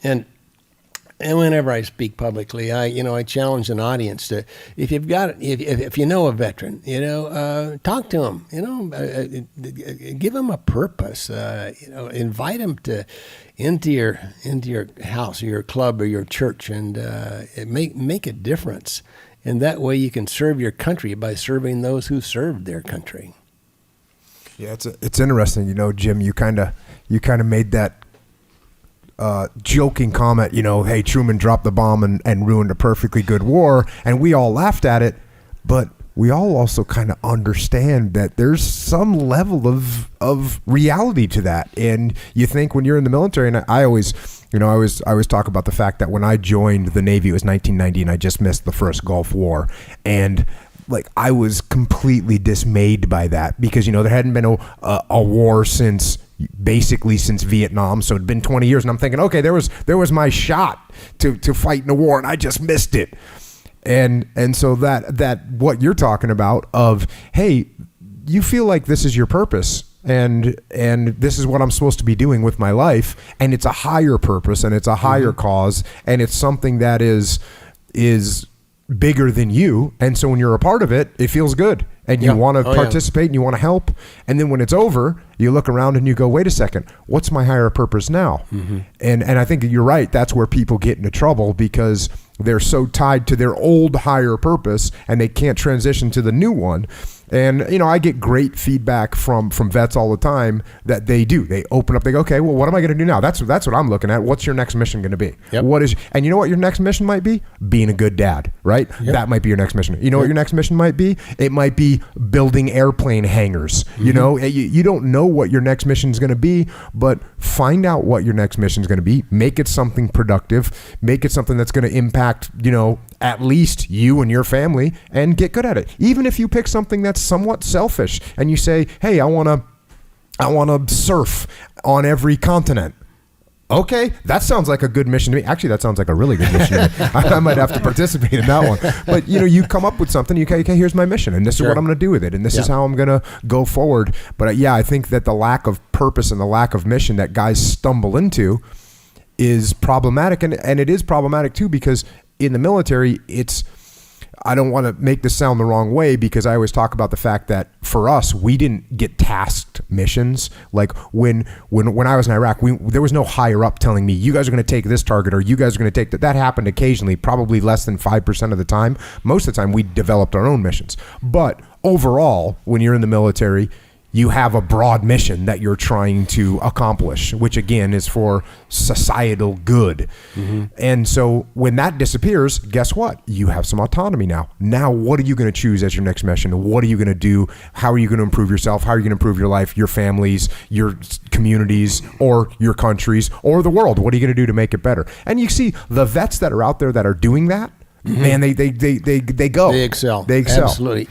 And whenever I speak publicly, I challenge an audience to, if you know a veteran, talk to him, give him a purpose, invite him into your house or your club or your church, and make a difference. And that way you can serve your country by serving those who served their country. Yeah, it's interesting, Jim. You kind of made that joking comment, hey, Truman dropped the bomb and ruined a perfectly good war, and we all laughed at it, but we all also kind of understand that there's some level of reality to that. And you think when you're in the military, and I always talk about the fact that when I joined the Navy, it was 1990, and I just missed the first Gulf War, and I was completely dismayed by that because there hadn't been a war since Vietnam, so it'd been 20 years, and I'm thinking, okay, there was my shot to fight in a war, and I just missed it. And so that what you're talking about of, hey, you feel like this is your purpose, and this is what I'm supposed to be doing with my life, and it's a higher purpose, and it's a higher cause, and it's something that is bigger than you, and so when you're a part of it, it feels good, and you want to participate, and you want to help, and then when it's over, you look around and you go, wait a second, what's my higher purpose now? And I think you're right, that's where people get into trouble, because they're so tied to their old higher purpose and they can't transition to the new one. And, I get great feedback from vets all the time that they open up, they go, okay, well, what am I going to do now? That's what I'm looking at. What's your next mission going to be? Yep. And you know what your next mission might be? Being a good dad, right? Yep. That might be your next mission. You know what your next mission might be? It might be building airplane hangars. You don't know what your next mission is going to be, but find out what your next mission is going to be. Make it something productive. Make it something that's going to impact, at least you and your family, and get good at it. Even if you pick something that's somewhat selfish and you say, hey, I want to surf on every continent. Okay, that sounds like a good mission to me. Actually, that sounds like a really good mission to me. I might have to participate in that one. But, you come up with something, okay, here's my mission, and this is what I'm going to do with it, and this is how I'm going to go forward. But, I think that the lack of purpose and the lack of mission that guys stumble into is problematic, and it is problematic, too, because in the military, I don't want to make this sound the wrong way, because I always talk about the fact that for us, we didn't get tasked missions. Like when I was in Iraq, there was no higher up telling me, you guys are going to take this target or you guys are going to take that. That happened occasionally, probably less than 5% of the time. Most of the time, we developed our own missions. But overall, when you're in the military, you have a broad mission that you're trying to accomplish, which again is for societal good. And so when that disappears, guess what? You have some autonomy now. Now, what are you going to choose as your next mission? What are you going to do? How are you going to improve yourself? How are you going to improve your life, your families, your communities, or your countries, or the world? What are you going to do to make it better? And you see the vets that are out there that are doing that, man, they go. They excel. They excel. Absolutely.